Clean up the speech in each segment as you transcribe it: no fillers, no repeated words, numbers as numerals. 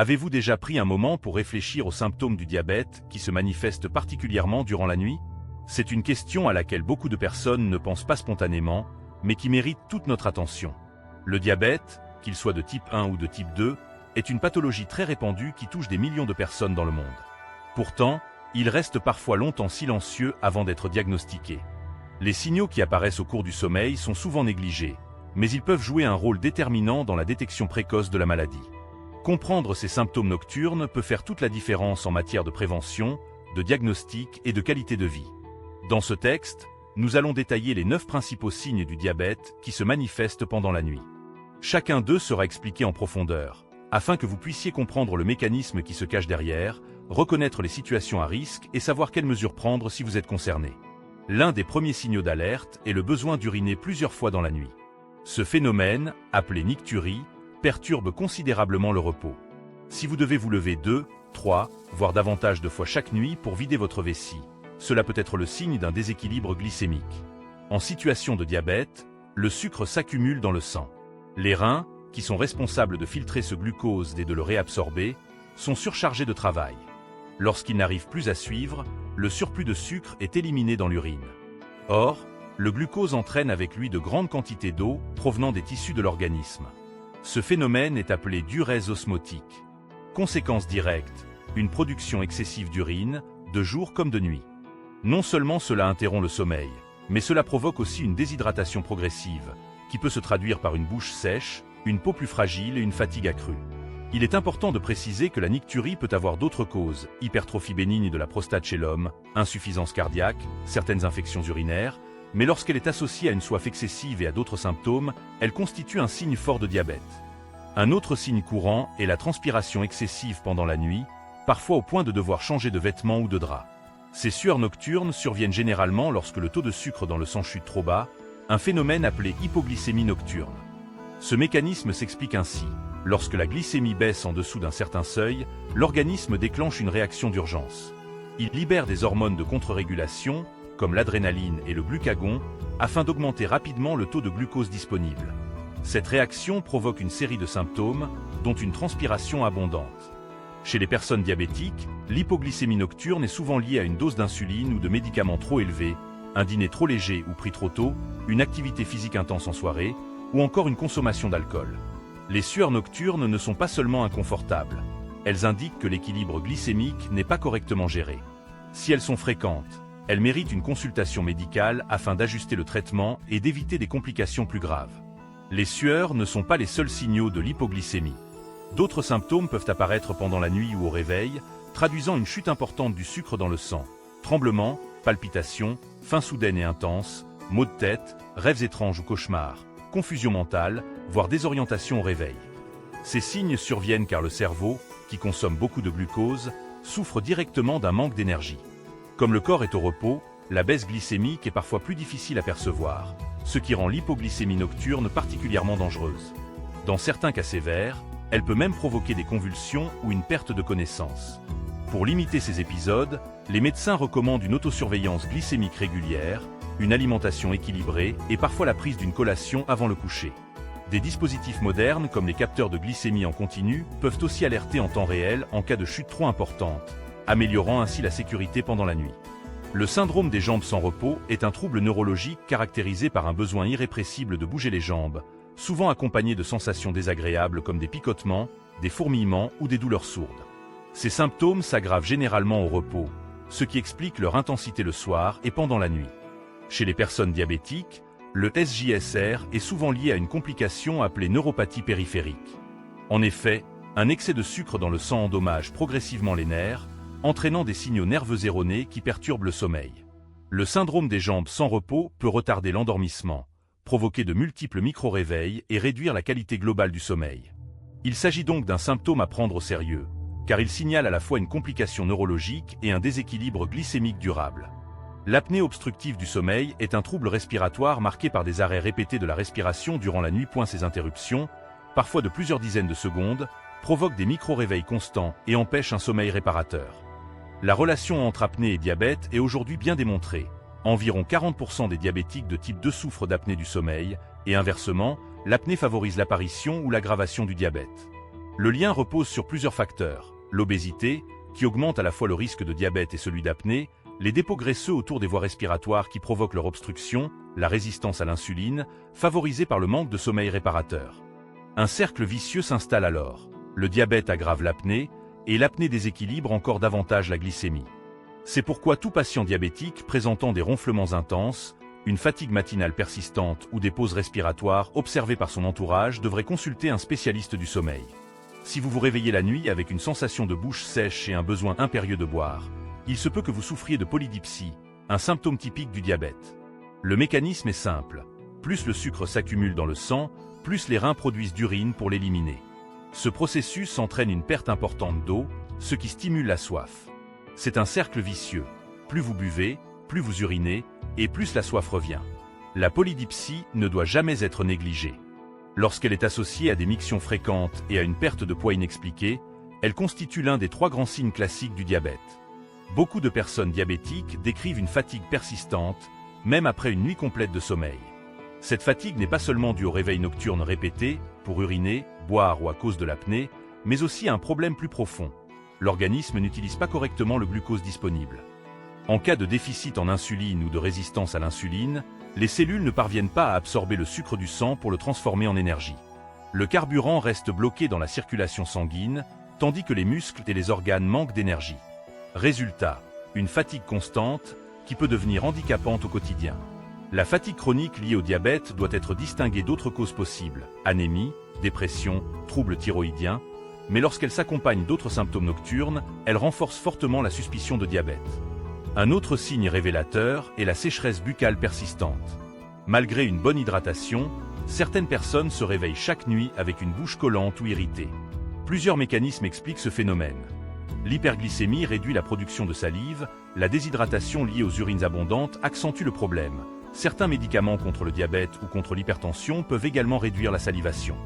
Avez-vous déjà pris un moment pour réfléchir aux symptômes du diabète qui se manifestent particulièrement durant la nuit? C'est une question à laquelle beaucoup de personnes ne pensent pas spontanément, mais qui mérite toute notre attention. Le diabète, qu'il soit de type 1 ou de type 2, est une pathologie très répandue qui touche des millions de personnes dans le monde. Pourtant, il reste parfois longtemps silencieux avant d'être diagnostiqué. Les signaux qui apparaissent au cours du sommeil sont souvent négligés, mais ils peuvent jouer un rôle déterminant dans la détection précoce de la maladie. Comprendre ces symptômes nocturnes peut faire toute la différence en matière de prévention, de diagnostic et de qualité de vie. Dans ce texte, nous allons détailler les 9 principaux signes du diabète qui se manifestent pendant la nuit. Chacun d'eux sera expliqué en profondeur, afin que vous puissiez comprendre le mécanisme qui se cache derrière, reconnaître les situations à risque et savoir quelles mesures prendre si vous êtes concerné. L'un des premiers signaux d'alerte est le besoin d'uriner plusieurs fois dans la nuit. Ce phénomène, appelé nicturie, perturbe considérablement le repos. Si vous devez vous lever 2, 3, voire davantage de fois chaque nuit pour vider votre vessie, cela peut être le signe d'un déséquilibre glycémique. En situation de diabète, le sucre s'accumule dans le sang. Les reins, qui sont responsables de filtrer ce glucose et de le réabsorber, sont surchargés de travail. Lorsqu'ils n'arrivent plus à suivre, le surplus de sucre est éliminé dans l'urine. Or, le glucose entraîne avec lui de grandes quantités d'eau provenant des tissus de l'organisme. Ce phénomène est appelé diurèse osmotique. Conséquence directe, une production excessive d'urine, de jour comme de nuit. Non seulement cela interrompt le sommeil, mais cela provoque aussi une déshydratation progressive, qui peut se traduire par une bouche sèche, une peau plus fragile et une fatigue accrue. Il est important de préciser que la nicturie peut avoir d'autres causes, hypertrophie bénigne de la prostate chez l'homme, insuffisance cardiaque, certaines infections urinaires, mais lorsqu'elle est associée à une soif excessive et à d'autres symptômes, elle constitue un signe fort de diabète. Un autre signe courant est la transpiration excessive pendant la nuit, parfois au point de devoir changer de vêtements ou de drap. Ces sueurs nocturnes surviennent généralement lorsque le taux de sucre dans le sang chute trop bas, un phénomène appelé hypoglycémie nocturne. Ce mécanisme s'explique ainsi. Lorsque la glycémie baisse en dessous d'un certain seuil, l'organisme déclenche une réaction d'urgence. Il libère des hormones de contre-régulation, comme l'adrénaline et le glucagon, afin d'augmenter rapidement le taux de glucose disponible. Cette réaction provoque une série de symptômes, dont une transpiration abondante. Chez les personnes diabétiques, l'hypoglycémie nocturne est souvent liée à une dose d'insuline ou de médicaments trop élevés, un dîner trop léger ou pris trop tôt, une activité physique intense en soirée, ou encore une consommation d'alcool. Les sueurs nocturnes ne sont pas seulement inconfortables, elles indiquent que l'équilibre glycémique n'est pas correctement géré. Si elles sont fréquentes, elles méritent une consultation médicale afin d'ajuster le traitement et d'éviter des complications plus graves. Les sueurs ne sont pas les seuls signaux de l'hypoglycémie. D'autres symptômes peuvent apparaître pendant la nuit ou au réveil, traduisant une chute importante du sucre dans le sang. Tremblements, palpitations, faim soudaine et intense, maux de tête, rêves étranges ou cauchemars, confusion mentale, voire désorientation au réveil. Ces signes surviennent car le cerveau, qui consomme beaucoup de glucose, souffre directement d'un manque d'énergie. Comme le corps est au repos, la baisse glycémique est parfois plus difficile à percevoir, ce qui rend l'hypoglycémie nocturne particulièrement dangereuse. Dans certains cas sévères, elle peut même provoquer des convulsions ou une perte de connaissance. Pour limiter ces épisodes, les médecins recommandent une autosurveillance glycémique régulière, une alimentation équilibrée et parfois la prise d'une collation avant le coucher. Des dispositifs modernes comme les capteurs de glycémie en continu peuvent aussi alerter en temps réel en cas de chute trop importante, améliorant ainsi la sécurité pendant la nuit. Le syndrome des jambes sans repos est un trouble neurologique caractérisé par un besoin irrépressible de bouger les jambes, souvent accompagné de sensations désagréables comme des picotements, des fourmillements ou des douleurs sourdes. Ces symptômes s'aggravent généralement au repos, ce qui explique leur intensité le soir et pendant la nuit. Chez les personnes diabétiques, le SJSR est souvent lié à une complication appelée neuropathie périphérique. En effet, un excès de sucre dans le sang endommage progressivement les nerfs, entraînant des signaux nerveux erronés qui perturbent le sommeil. Le syndrome des jambes sans repos peut retarder l'endormissement, provoquer de multiples micro-réveils et réduire la qualité globale du sommeil. Il s'agit donc d'un symptôme à prendre au sérieux, car il signale à la fois une complication neurologique et un déséquilibre glycémique durable. L'apnée obstructive du sommeil est un trouble respiratoire marqué par des arrêts répétés de la respiration durant la nuit. Ces interruptions, parfois de plusieurs dizaines de secondes, provoquent des micro-réveils constants et empêchent un sommeil réparateur. La relation entre apnée et diabète est aujourd'hui bien démontrée. Environ 40% des diabétiques de type 2 souffrent d'apnée du sommeil, et inversement, l'apnée favorise l'apparition ou l'aggravation du diabète. Le lien repose sur plusieurs facteurs. L'obésité, qui augmente à la fois le risque de diabète et celui d'apnée, les dépôts graisseux autour des voies respiratoires qui provoquent leur obstruction, la résistance à l'insuline, favorisée par le manque de sommeil réparateur. Un cercle vicieux s'installe alors. Le diabète aggrave l'apnée, et l'apnée déséquilibre encore davantage la glycémie. C'est pourquoi tout patient diabétique présentant des ronflements intenses, une fatigue matinale persistante ou des pauses respiratoires observées par son entourage devrait consulter un spécialiste du sommeil. Si vous vous réveillez la nuit avec une sensation de bouche sèche et un besoin impérieux de boire, il se peut que vous souffriez de polydipsie, un symptôme typique du diabète. Le mécanisme est simple. Plus le sucre s'accumule dans le sang, plus les reins produisent d'urine pour l'éliminer. Ce processus entraîne une perte importante d'eau, ce qui stimule la soif. C'est un cercle vicieux. Plus vous buvez, plus vous urinez, et plus la soif revient. La polydipsie ne doit jamais être négligée. Lorsqu'elle est associée à des mictions fréquentes et à une perte de poids inexpliquée, elle constitue l'un des 3 grands signes classiques du diabète. Beaucoup de personnes diabétiques décrivent une fatigue persistante, même après une nuit complète de sommeil. Cette fatigue n'est pas seulement due au réveil nocturne répété, pour uriner, boire ou à cause de l'apnée, mais aussi à un problème plus profond. L'organisme n'utilise pas correctement le glucose disponible. En cas de déficit en insuline ou de résistance à l'insuline, les cellules ne parviennent pas à absorber le sucre du sang pour le transformer en énergie. Le carburant reste bloqué dans la circulation sanguine, tandis que les muscles et les organes manquent d'énergie. Résultat, une fatigue constante qui peut devenir handicapante au quotidien. La fatigue chronique liée au diabète doit être distinguée d'autres causes possibles, anémie, dépression, troubles thyroïdiens, mais lorsqu'elle s'accompagne d'autres symptômes nocturnes, elle renforce fortement la suspicion de diabète. Un autre signe révélateur est la sécheresse buccale persistante. Malgré une bonne hydratation, certaines personnes se réveillent chaque nuit avec une bouche collante ou irritée. Plusieurs mécanismes expliquent ce phénomène. L'hyperglycémie réduit la production de salive, la déshydratation liée aux urines abondantes accentue le problème. Certains médicaments contre le diabète ou contre l'hypertension peuvent également réduire la salivation.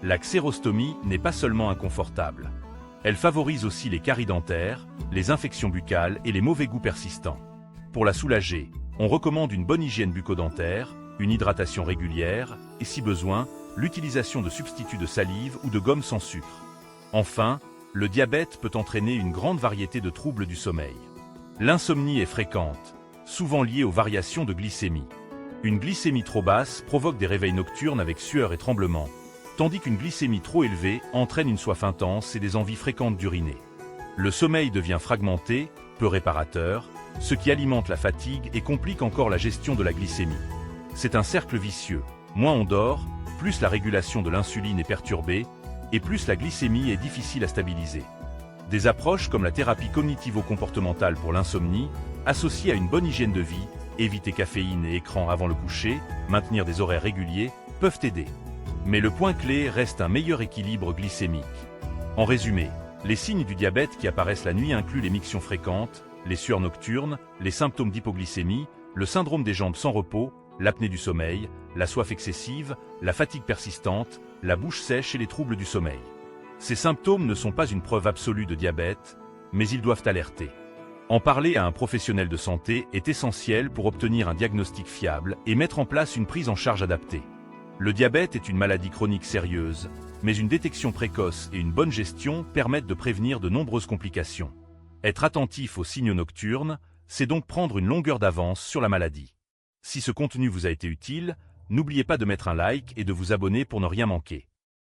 La xérostomie n'est pas seulement inconfortable. Elle favorise aussi les caries dentaires, les infections buccales et les mauvais goûts persistants. Pour la soulager, on recommande une bonne hygiène bucco-dentaire, une hydratation régulière et, si besoin, l'utilisation de substituts de salive ou de gomme sans sucre. Enfin, le diabète peut entraîner une grande variété de troubles du sommeil. L'insomnie est fréquente, souvent liée aux variations de glycémie. Une glycémie trop basse provoque des réveils nocturnes avec sueur et tremblements, tandis qu'une glycémie trop élevée entraîne une soif intense et des envies fréquentes d'uriner. Le sommeil devient fragmenté, peu réparateur, ce qui alimente la fatigue et complique encore la gestion de la glycémie. C'est un cercle vicieux. Moins on dort, plus la régulation de l'insuline est perturbée, et plus la glycémie est difficile à stabiliser. Des approches comme la thérapie cognitivo-comportementale pour l'insomnie, associée à une bonne hygiène de vie, éviter caféine et écran avant le coucher, maintenir des horaires réguliers, peuvent aider. Mais le point clé reste un meilleur équilibre glycémique. En résumé, les signes du diabète qui apparaissent la nuit incluent les mictions fréquentes, les sueurs nocturnes, les symptômes d'hypoglycémie, le syndrome des jambes sans repos, l'apnée du sommeil, la soif excessive, la fatigue persistante, la bouche sèche et les troubles du sommeil. Ces symptômes ne sont pas une preuve absolue de diabète, mais ils doivent alerter. En parler à un professionnel de santé est essentiel pour obtenir un diagnostic fiable et mettre en place une prise en charge adaptée. Le diabète est une maladie chronique sérieuse, mais une détection précoce et une bonne gestion permettent de prévenir de nombreuses complications. Être attentif aux signes nocturnes, c'est donc prendre une longueur d'avance sur la maladie. Si ce contenu vous a été utile, n'oubliez pas de mettre un like et de vous abonner pour ne rien manquer.